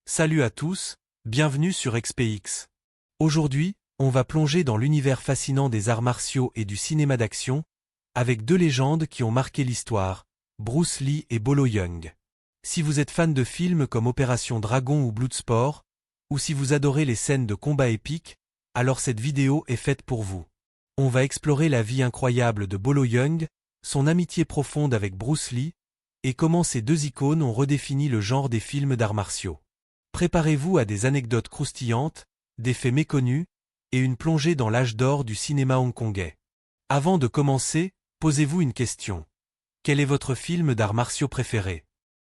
Salut à tous, bienvenue sur XPX. Aujourd'hui, on va plonger dans l'univers fascinant des arts martiaux et du cinéma d'action, avec deux légendes qui ont marqué l'histoire, Bruce Lee et Bolo Yeung. Si vous êtes fan de films comme Opération Dragon ou Bloodsport, ou si vous adorez les scènes de combat épiques, alors cette vidéo est faite pour vous. On va explorer la vie incroyable de Bolo Yeung, son amitié profonde avec Bruce Lee, et comment ces deux icônes ont redéfini le genre des films d'arts martiaux. Préparez-vous à des anecdotes croustillantes, des faits méconnus, et une plongée dans l'âge d'or du cinéma hongkongais. Avant de commencer, posez-vous une question. Quel est votre film d'arts martiaux préféré?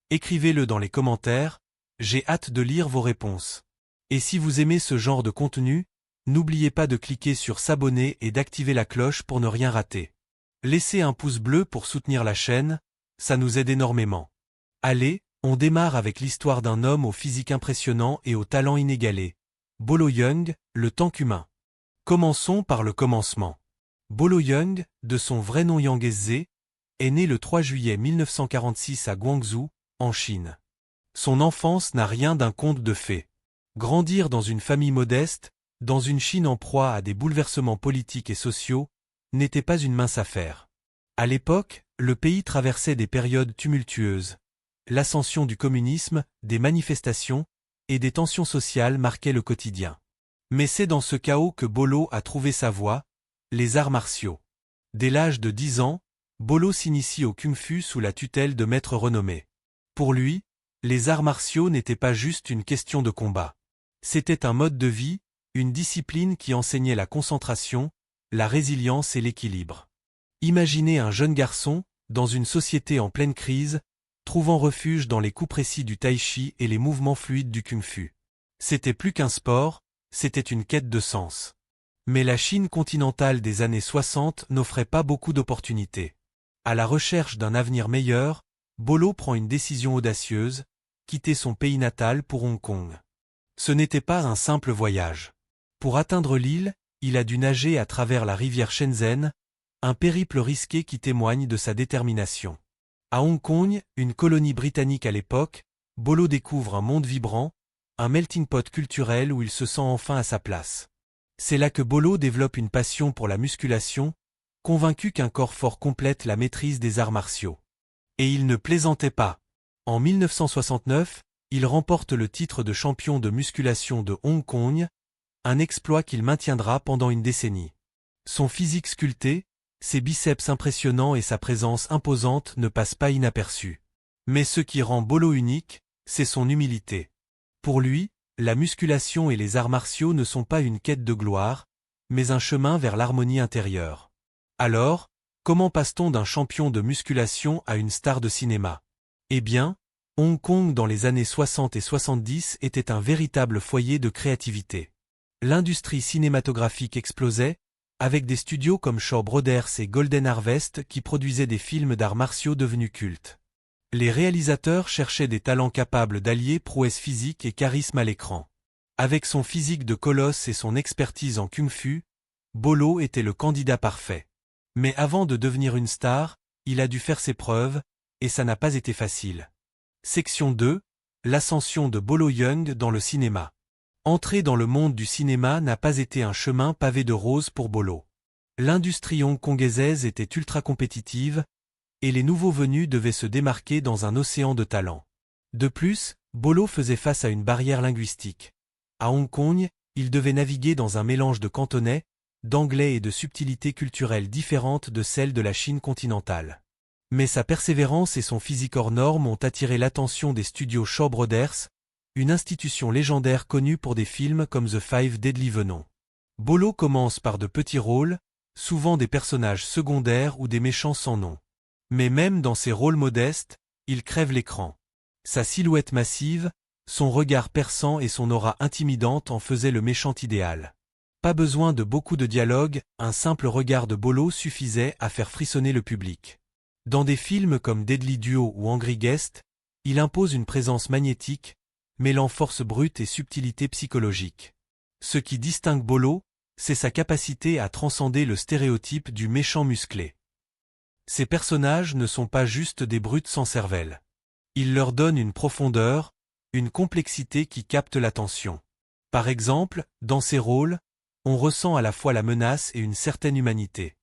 Écrivez-le dans les commentaires, j'ai hâte de lire vos réponses. Et si vous aimez ce genre de contenu, n'oubliez pas de cliquer sur s'abonner et d'activer la cloche pour ne rien rater. Laissez un pouce bleu pour soutenir la chaîne, ça nous aide énormément. Allez, on démarre avec l'histoire d'un homme au physique impressionnant et au talent inégalé. Bolo Yeung, le tank humain. Commençons par le commencement. Bolo Yeung, de son vrai nom Yang Eze, est né le 3 juillet 1946 à Guangzhou, en Chine. Son enfance n'a rien d'un conte de fées. Grandir dans une famille modeste, dans une Chine en proie à des bouleversements politiques et sociaux, n'était pas une mince affaire. À l'époque, le pays traversait des périodes tumultueuses. L'ascension du communisme, des manifestations et des tensions sociales marquaient le quotidien. Mais c'est dans ce chaos que Bolo a trouvé sa voie, les arts martiaux. Dès l'âge de 10 ans, Bolo s'initie au kung-fu sous la tutelle de maîtres renommés. Pour lui, les arts martiaux n'étaient pas juste une question de combat. C'était un mode de vie, une discipline qui enseignait la concentration, la résilience et l'équilibre. Imaginez un jeune garçon, dans une société en pleine crise, trouvant refuge dans les coups précis du tai chi et les mouvements fluides du kung-fu. C'était plus qu'un sport, c'était une quête de sens. Mais la Chine continentale des années 60 n'offrait pas beaucoup d'opportunités. À la recherche d'un avenir meilleur, Bolo prend une décision audacieuse, quitter son pays natal pour Hong Kong. Ce n'était pas un simple voyage. Pour atteindre l'île, il a dû nager à travers la rivière Shenzhen, un périple risqué qui témoigne de sa détermination. À Hong Kong, une colonie britannique à l'époque, Bolo découvre un monde vibrant, un melting pot culturel où il se sent enfin à sa place. C'est là que Bolo développe une passion pour la musculation, convaincu qu'un corps fort complète la maîtrise des arts martiaux. Et il ne plaisantait pas. En 1969, il remporte le titre de champion de musculation de Hong Kong, un exploit qu'il maintiendra pendant une décennie. Son physique sculpté, ses biceps impressionnants et sa présence imposante ne passent pas inaperçus. Mais ce qui rend Bolo unique, c'est son humilité. Pour lui, la musculation et les arts martiaux ne sont pas une quête de gloire, mais un chemin vers l'harmonie intérieure. Alors, comment passe-t-on d'un champion de musculation à une star de cinéma? Eh bien, Hong Kong dans les années 60 et 70 était un véritable foyer de créativité. L'industrie cinématographique explosait, avec des studios comme Shaw Brothers et Golden Harvest qui produisaient des films d'arts martiaux devenus cultes. Les réalisateurs cherchaient des talents capables d'allier prouesse physique et charisme à l'écran. Avec son physique de colosse et son expertise en kung-fu, Bolo était le candidat parfait. Mais avant de devenir une star, il a dû faire ses preuves, et ça n'a pas été facile. Section 2, l'ascension de Bolo Yeung dans le cinéma. Entrer dans le monde du cinéma n'a pas été un chemin pavé de roses pour Bolo. L'industrie hongkongaise était ultra compétitive, et les nouveaux venus devaient se démarquer dans un océan de talents. De plus, Bolo faisait face à une barrière linguistique. À Hong Kong, il devait naviguer dans un mélange de cantonais, d'anglais et de subtilités culturelles différentes de celles de la Chine continentale. Mais sa persévérance et son physique hors norme ont attiré l'attention des studios Shaw Brothers, une institution légendaire connue pour des films comme The Five Deadly Venons. Bolo commence par de petits rôles, souvent des personnages secondaires ou des méchants sans nom. Mais même dans ses rôles modestes, il crève l'écran. Sa silhouette massive, son regard perçant et son aura intimidante en faisaient le méchant idéal. Pas besoin de beaucoup de dialogue, un simple regard de Bolo suffisait à faire frissonner le public. Dans des films comme Deadly Duo ou Angry Guest, il impose une présence magnétique, mêlant force brute et subtilité psychologique. Ce qui distingue Bolo, c'est sa capacité à transcender le stéréotype du méchant musclé. Ces personnages ne sont pas juste des brutes sans cervelle. Il leur donne une profondeur, une complexité qui capte l'attention. Par exemple, dans ses rôles, on ressent à la fois la menace et une certaine humanité.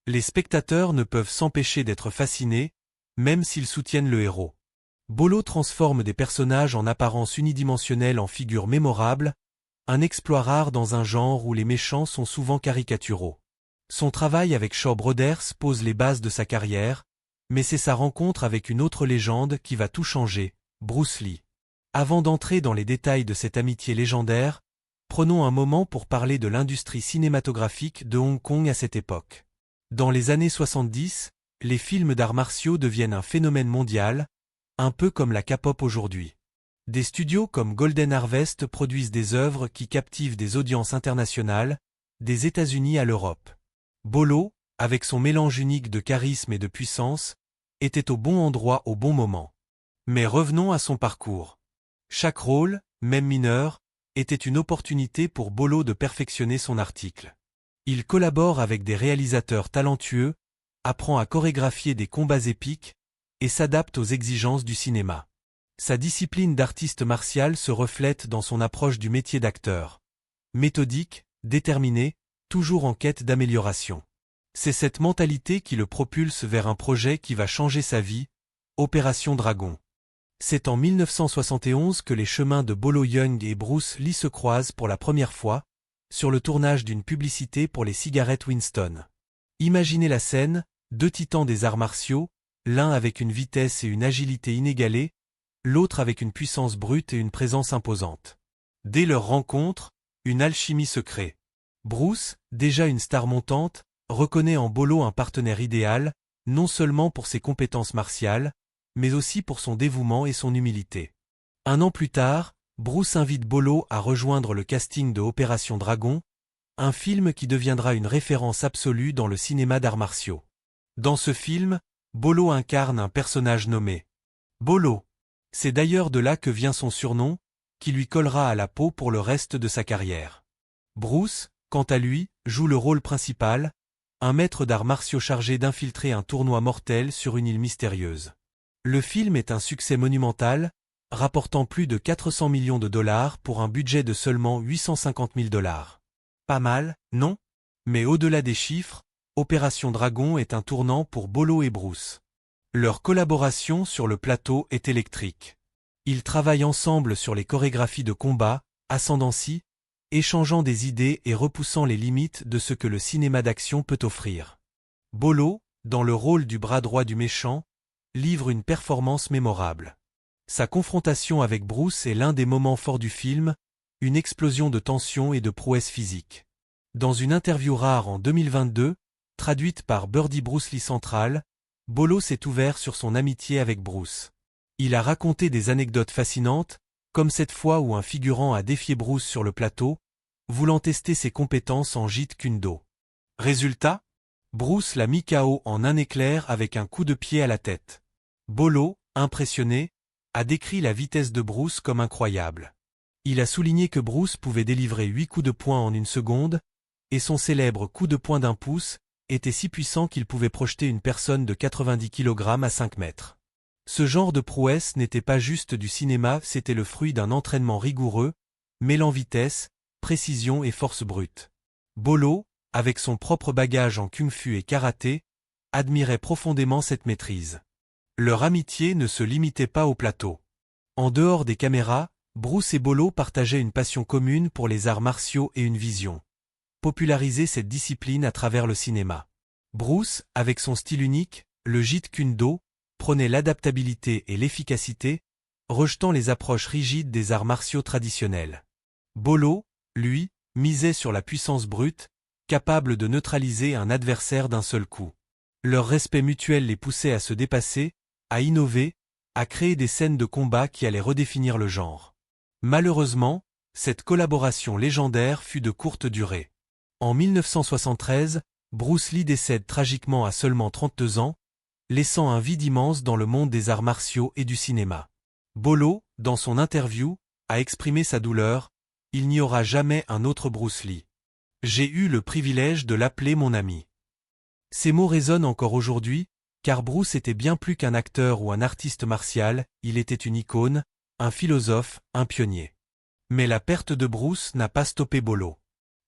Les spectateurs ne peuvent s'empêcher d'être fascinés, même s'ils soutiennent le héros. Bolo transforme des personnages en apparence unidimensionnelle en figures mémorables, un exploit rare dans un genre où les méchants sont souvent caricaturaux. Son travail avec Shaw Brothers pose les bases de sa carrière, mais c'est sa rencontre avec une autre légende qui va tout changer, Bruce Lee. Avant d'entrer dans les détails de cette amitié légendaire, prenons un moment pour parler de l'industrie cinématographique de Hong Kong à cette époque. Dans les années 70, les films d'arts martiaux deviennent un phénomène mondial, un peu comme la K-pop aujourd'hui. Des studios comme Golden Harvest produisent des œuvres qui captivent des audiences internationales, des États-Unis à l'Europe. Bolo, avec son mélange unique de charisme et de puissance, était au bon endroit au bon moment. Mais revenons à son parcours. Chaque rôle, même mineur, était une opportunité pour Bolo de perfectionner son article. Il collabore avec des réalisateurs talentueux, apprend à chorégraphier des combats épiques, et s'adapte aux exigences du cinéma. Sa discipline d'artiste martial se reflète dans son approche du métier d'acteur. Méthodique, déterminé, toujours en quête d'amélioration. C'est cette mentalité qui le propulse vers un projet qui va changer sa vie, Opération Dragon. C'est en 1971 que les chemins de Bolo Yeung et Bruce Lee se croisent pour la première fois, sur le tournage d'une publicité pour les cigarettes Winston. Imaginez la scène, deux titans des arts martiaux, l'un avec une vitesse et une agilité inégalées, l'autre avec une puissance brute et une présence imposante. Dès leur rencontre, une alchimie se crée. Bruce, déjà une star montante, reconnaît en Bolo un partenaire idéal, non seulement pour ses compétences martiales, mais aussi pour son dévouement et son humilité. Un an plus tard, Bruce invite Bolo à rejoindre le casting de Opération Dragon, un film qui deviendra une référence absolue dans le cinéma d'arts martiaux. Dans ce film, Bolo incarne un personnage nommé Bolo. C'est d'ailleurs de là que vient son surnom, qui lui collera à la peau pour le reste de sa carrière. Bruce, quant à lui, joue le rôle principal, un maître d'arts martiaux chargé d'infiltrer un tournoi mortel sur une île mystérieuse. Le film est un succès monumental, rapportant plus de 400 millions de dollars pour un budget de seulement 850 000 dollars. Pas mal, non? Mais au-delà des chiffres, Opération Dragon est un tournant pour Bolo et Bruce. Leur collaboration sur le plateau est électrique. Ils travaillent ensemble sur les chorégraphies de combat, ascendancy, échangeant des idées et repoussant les limites de ce que le cinéma d'action peut offrir. Bolo, dans le rôle du bras droit du méchant, livre une performance mémorable. Sa confrontation avec Bruce est l'un des moments forts du film, une explosion de tension et de prouesse physique. Dans une interview rare en 2022, traduite par Birdie Bruce Lee Central, Bolo s'est ouvert sur son amitié avec Bruce. Il a raconté des anecdotes fascinantes, comme cette fois où un figurant a défié Bruce sur le plateau, voulant tester ses compétences en Jeet Kune Do. Résultat, Bruce l'a mis KO en un éclair avec un coup de pied à la tête. Bolo, impressionné, a décrit la vitesse de Bruce comme incroyable. Il a souligné que Bruce pouvait délivrer 8 coups de poing en une seconde, et son célèbre coup de poing d'1 pouce était si puissant qu'il pouvait projeter une personne de 90 kg à 5 mètres. Ce genre de prouesse n'était pas juste du cinéma, c'était le fruit d'un entraînement rigoureux, mêlant vitesse, précision et force brute. Bolo, avec son propre bagage en kung-fu et karaté, admirait profondément cette maîtrise. Leur amitié ne se limitait pas au plateau. En dehors des caméras, Bruce et Bolo partageaient une passion commune pour les arts martiaux et une vision: populariser cette discipline à travers le cinéma. Bruce, avec son style unique, le Jeet Kune Do, prônait l'adaptabilité et l'efficacité, rejetant les approches rigides des arts martiaux traditionnels. Bolo, lui, misait sur la puissance brute, capable de neutraliser un adversaire d'un seul coup. Leur respect mutuel les poussait à se dépasser, à innover, à créer des scènes de combat qui allaient redéfinir le genre. Malheureusement, cette collaboration légendaire fut de courte durée. En 1973, Bruce Lee décède tragiquement à seulement 32 ans, laissant un vide immense dans le monde des arts martiaux et du cinéma. Bolo, dans son interview, a exprimé sa douleur: « Il n'y aura jamais un autre Bruce Lee. J'ai eu le privilège de l'appeler mon ami. » Ces mots résonnent encore aujourd'hui, car Bruce était bien plus qu'un acteur ou un artiste martial, il était une icône, un philosophe, un pionnier. Mais la perte de Bruce n'a pas stoppé Bolo.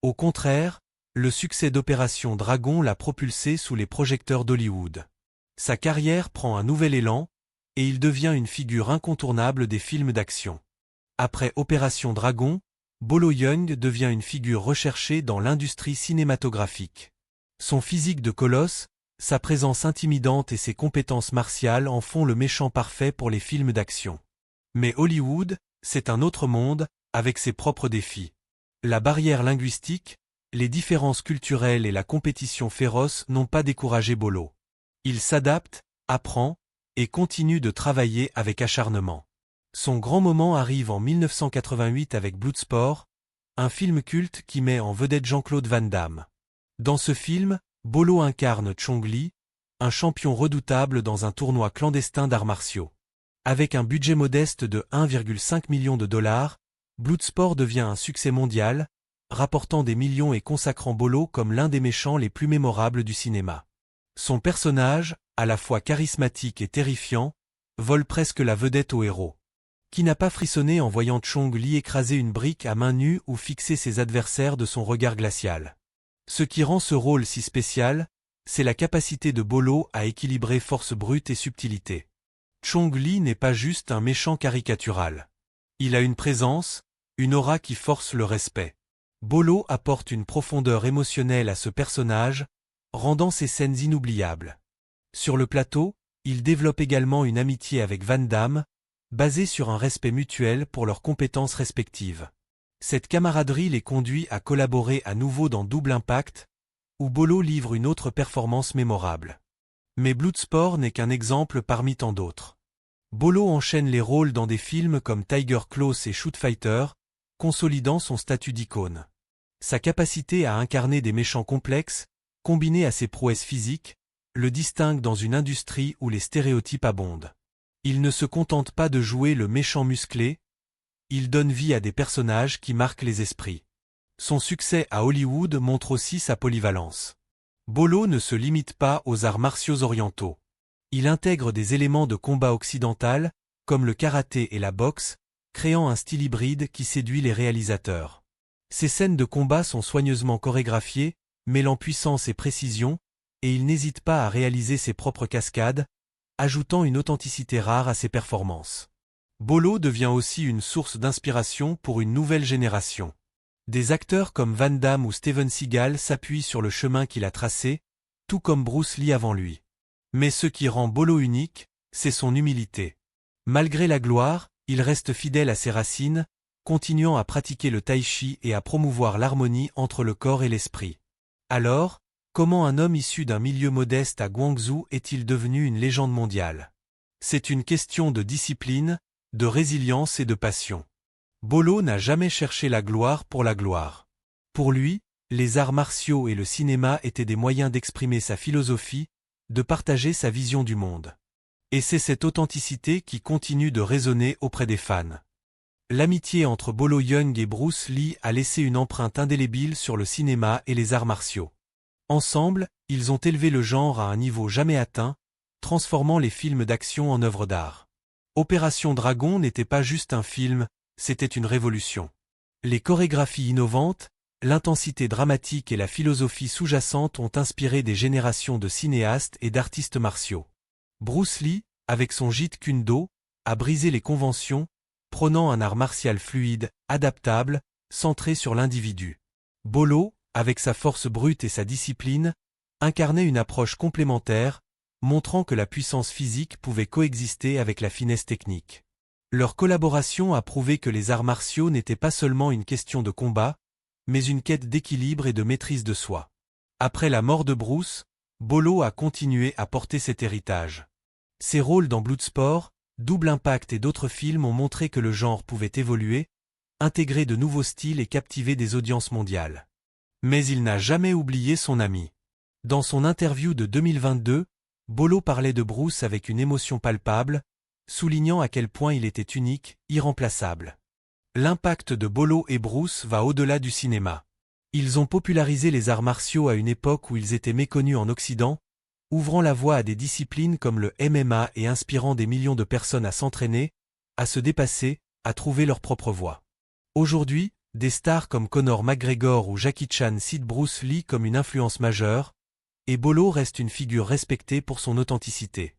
Au contraire, le succès d'Opération Dragon l'a propulsé sous les projecteurs d'Hollywood. Sa carrière prend un nouvel élan, et il devient une figure incontournable des films d'action. Après Opération Dragon, Bolo Yeung devient une figure recherchée dans l'industrie cinématographique. Son physique de colosse, sa présence intimidante et ses compétences martiales en font le méchant parfait pour les films d'action. Mais Hollywood, c'est un autre monde, avec ses propres défis. La barrière linguistique, les différences culturelles et la compétition féroce n'ont pas découragé Bolo. Il s'adapte, apprend, et continue de travailler avec acharnement. Son grand moment arrive en 1988 avec Bloodsport, un film culte qui met en vedette Jean-Claude Van Damme. Dans ce film, Bolo incarne Chong Li, un champion redoutable dans un tournoi clandestin d'arts martiaux. Avec un budget modeste de 1,5 million de dollars, Bloodsport devient un succès mondial, rapportant des millions et consacrant Bolo comme l'un des méchants les plus mémorables du cinéma. Son personnage, à la fois charismatique et terrifiant, vole presque la vedette au héros. Qui n'a pas frissonné en voyant Chong Li écraser une brique à main nue ou fixer ses adversaires de son regard glacial? Ce qui rend ce rôle si spécial, c'est la capacité de Bolo à équilibrer force brute et subtilité. Chong Li n'est pas juste un méchant caricatural. Il a une présence, une aura qui force le respect. Bolo apporte une profondeur émotionnelle à ce personnage, rendant ses scènes inoubliables. Sur le plateau, il développe également une amitié avec Van Damme, basée sur un respect mutuel pour leurs compétences respectives. Cette camaraderie les conduit à collaborer à nouveau dans Double Impact, où Bolo livre une autre performance mémorable. Mais Bloodsport n'est qu'un exemple parmi tant d'autres. Bolo enchaîne les rôles dans des films comme Tiger Claws et Shoot Fighter, consolidant son statut d'icône. Sa capacité à incarner des méchants complexes, combinée à ses prouesses physiques, le distingue dans une industrie où les stéréotypes abondent. Il ne se contente pas de jouer le méchant musclé, il donne vie à des personnages qui marquent les esprits. Son succès à Hollywood montre aussi sa polyvalence. Bolo ne se limite pas aux arts martiaux orientaux. Il intègre des éléments de combat occidental, comme le karaté et la boxe, créant un style hybride qui séduit les réalisateurs. Ses scènes de combat sont soigneusement chorégraphiées, mêlant puissance et précision, et il n'hésite pas à réaliser ses propres cascades, ajoutant une authenticité rare à ses performances. Bolo devient aussi une source d'inspiration pour une nouvelle génération. Des acteurs comme Van Damme ou Steven Seagal s'appuient sur le chemin qu'il a tracé, tout comme Bruce Lee avant lui. Mais ce qui rend Bolo unique, c'est son humilité. Malgré la gloire, il reste fidèle à ses racines, continuant à pratiquer le tai chi et à promouvoir l'harmonie entre le corps et l'esprit. Alors, comment un homme issu d'un milieu modeste à Guangzhou est-il devenu une légende mondiale? C'est une question de discipline, de résilience et de passion. Bolo n'a jamais cherché la gloire pour la gloire. Pour lui, les arts martiaux et le cinéma étaient des moyens d'exprimer sa philosophie, de partager sa vision du monde. Et c'est cette authenticité qui continue de résonner auprès des fans. L'amitié entre Bolo Yeung et Bruce Lee a laissé une empreinte indélébile sur le cinéma et les arts martiaux. Ensemble, ils ont élevé le genre à un niveau jamais atteint, transformant les films d'action en œuvres d'art. Opération Dragon n'était pas juste un film, c'était une révolution. Les chorégraphies innovantes, l'intensité dramatique et la philosophie sous-jacente ont inspiré des générations de cinéastes et d'artistes martiaux. Bruce Lee, avec son Jeet Kune Do, a brisé les conventions, prônant un art martial fluide, adaptable, centré sur l'individu. Bolo, avec sa force brute et sa discipline, incarnait une approche complémentaire, montrant que la puissance physique pouvait coexister avec la finesse technique. Leur collaboration a prouvé que les arts martiaux n'étaient pas seulement une question de combat, mais une quête d'équilibre et de maîtrise de soi. Après la mort de Bruce, Bolo a continué à porter cet héritage. Ses rôles dans Bloodsport, Double Impact et d'autres films ont montré que le genre pouvait évoluer, intégrer de nouveaux styles et captiver des audiences mondiales. Mais il n'a jamais oublié son ami. Dans son interview de 2022, Bolo parlait de Bruce avec une émotion palpable, soulignant à quel point il était unique, irremplaçable. L'impact de Bolo et Bruce va au-delà du cinéma. Ils ont popularisé les arts martiaux à une époque où ils étaient méconnus en Occident, ouvrant la voie à des disciplines comme le MMA et inspirant des millions de personnes à s'entraîner, à se dépasser, à trouver leur propre voie. Aujourd'hui, des stars comme Conor McGregor ou Jackie Chan citent Bruce Lee comme une influence majeure, et Bolo reste une figure respectée pour son authenticité.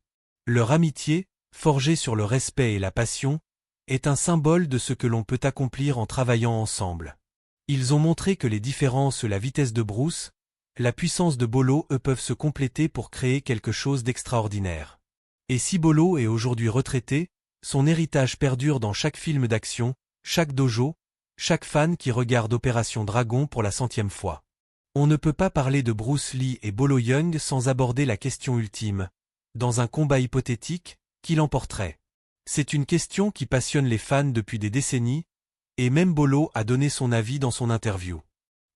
Leur amitié, forgée sur le respect et la passion, est un symbole de ce que l'on peut accomplir en travaillant ensemble. Ils ont montré que les différences et la vitesse de Bruce, la puissance de Bolo peuvent se compléter pour créer quelque chose d'extraordinaire. Et si Bolo est aujourd'hui retraité, son héritage perdure dans chaque film d'action, chaque dojo, chaque fan qui regarde Opération Dragon pour la 100e fois. On ne peut pas parler de Bruce Lee et Bolo Yeung sans aborder la question ultime. Dans un combat hypothétique, qui l'emporterait? C'est une question qui passionne les fans depuis des décennies, et même Bolo a donné son avis dans son interview.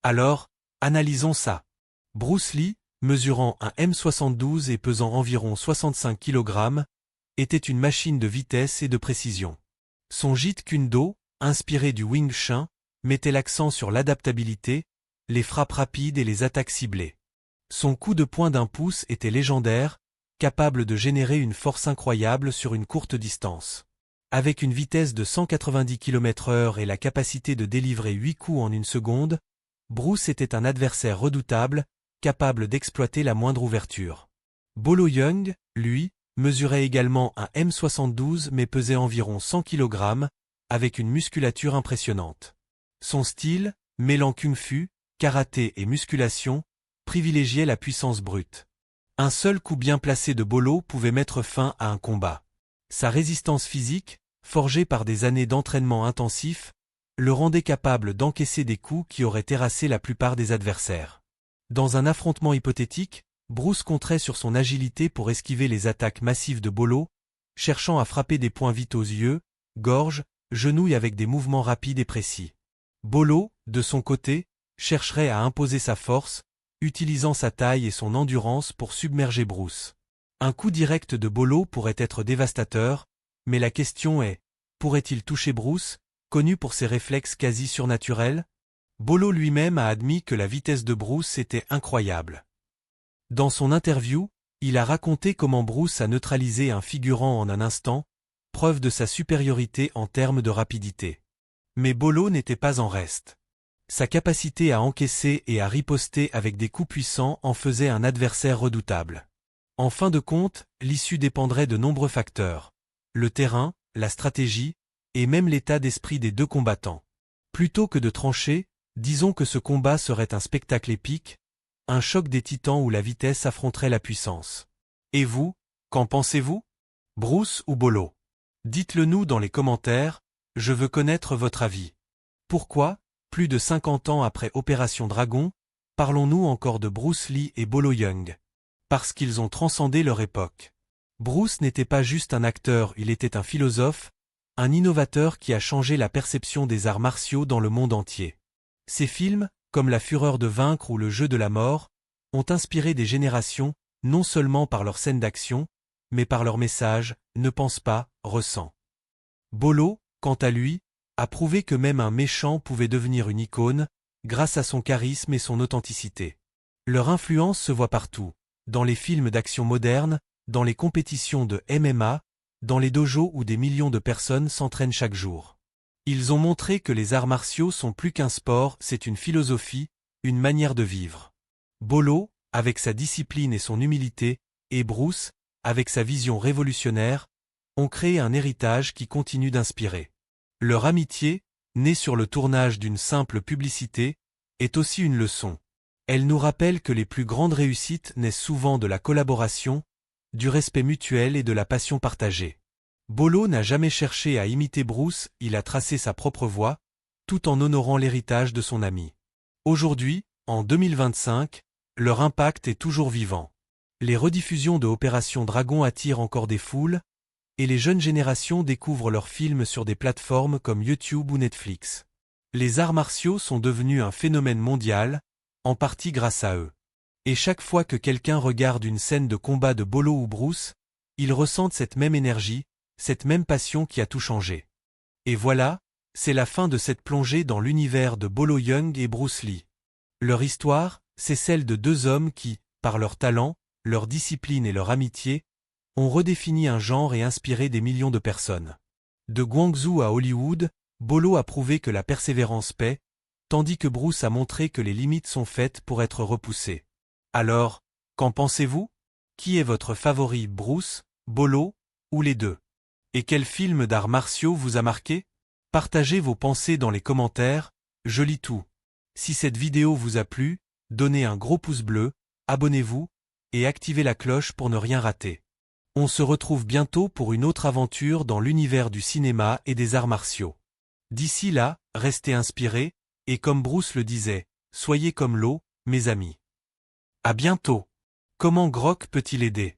Alors, analysons ça. Bruce Lee, mesurant un m72 et pesant environ 65 kg, était une machine de vitesse et de précision. Son Jeet Kune Do, inspiré du Wing Chun, mettait l'accent sur l'adaptabilité, les frappes rapides et les attaques ciblées. Son coup de poing d'1 pouce était légendaire, capable de générer une force incroyable sur une courte distance. Avec une vitesse de 190 km/h et la capacité de délivrer 8 coups en une seconde, Bruce était un adversaire redoutable, capable d'exploiter la moindre ouverture. Bolo Yeung, lui, mesurait également un m72 mais pesait environ 100 kg, avec une musculature impressionnante. Son style, mêlant kung-fu, karaté et musculation, privilégiait la puissance brute. Un seul coup bien placé de Bolo pouvait mettre fin à un combat. Sa résistance physique, forgée par des années d'entraînement intensif, le rendait capable d'encaisser des coups qui auraient terrassé la plupart des adversaires. Dans un affrontement hypothétique, Bruce compterait sur son agilité pour esquiver les attaques massives de Bolo, cherchant à frapper des points vite aux yeux, gorge, genouilles avec des mouvements rapides et précis. Bolo, de son côté, chercherait à imposer sa force, utilisant sa taille et son endurance pour submerger Bruce. Un coup direct de Bolo pourrait être dévastateur, mais la question est, pourrait-il toucher Bruce, connu pour ses réflexes quasi surnaturels? Bolo lui-même a admis que la vitesse de Bruce était incroyable. Dans son interview, il a raconté comment Bruce a neutralisé un figurant en un instant, preuve de sa supériorité en termes de rapidité. Mais Bolo n'était pas en reste. Sa capacité à encaisser et à riposter avec des coups puissants en faisait un adversaire redoutable. En fin de compte, l'issue dépendrait de nombreux facteurs. Le terrain, la stratégie, et même l'état d'esprit des deux combattants. Plutôt que de trancher, disons que ce combat serait un spectacle épique, un choc des titans où la vitesse affronterait la puissance. Et vous, qu'en pensez-vous? Bruce ou Bolo? Dites-le nous dans les commentaires, je veux connaître votre avis. Pourquoi, plus de 50 ans après Opération Dragon, parlons-nous encore de Bruce Lee et Bolo Yeung? Parce qu'ils ont transcendé leur époque. Bruce n'était pas juste un acteur, il était un philosophe, un innovateur qui a changé la perception des arts martiaux dans le monde entier. Ses films, comme La Fureur de vaincre ou Le Jeu de la mort, ont inspiré des générations, non seulement par leurs scènes d'action, mais par leur message, ne pense pas, ressens. Bolo, quant à lui, a prouvé que même un méchant pouvait devenir une icône, grâce à son charisme et son authenticité. Leur influence se voit partout, dans les films d'action modernes, dans les compétitions de MMA, dans les dojos où des millions de personnes s'entraînent chaque jour. Ils ont montré que les arts martiaux sont plus qu'un sport, c'est une philosophie, une manière de vivre. Bolo, avec sa discipline et son humilité, et Bruce, avec sa vision révolutionnaire, ont créé un héritage qui continue d'inspirer. Leur amitié, née sur le tournage d'une simple publicité, est aussi une leçon. Elle nous rappelle que les plus grandes réussites naissent souvent de la collaboration, du respect mutuel et de la passion partagée. Bolo n'a jamais cherché à imiter Bruce, il a tracé sa propre voie, tout en honorant l'héritage de son ami. Aujourd'hui, en 2025, leur impact est toujours vivant. Les rediffusions de Opération Dragon attirent encore des foules, et les jeunes générations découvrent leurs films sur des plateformes comme YouTube ou Netflix. Les arts martiaux sont devenus un phénomène mondial, en partie grâce à eux. Et chaque fois que quelqu'un regarde une scène de combat de Bolo ou Bruce, il ressent cette même énergie, cette même passion qui a tout changé. Et voilà, c'est la fin de cette plongée dans l'univers de Bolo Yeung et Bruce Lee. Leur histoire, c'est celle de deux hommes qui, par leur talent, leur discipline et leur amitié, ont redéfini un genre et inspiré des millions de personnes. De Guangzhou à Hollywood, Bolo a prouvé que la persévérance paie, tandis que Bruce a montré que les limites sont faites pour être repoussées. Alors, qu'en pensez-vous? Qui est votre favori, Bruce, Bolo, ou les deux? Et quel film d'arts martiaux vous a marqué? Partagez vos pensées dans les commentaires, je lis tout. Si cette vidéo vous a plu, donnez un gros pouce bleu, abonnez-vous, et activez la cloche pour ne rien rater. On se retrouve bientôt pour une autre aventure dans l'univers du cinéma et des arts martiaux. D'ici là, restez inspirés, et comme Bruce le disait, soyez comme l'eau, mes amis. À bientôt. Comment Grok peut-il aider?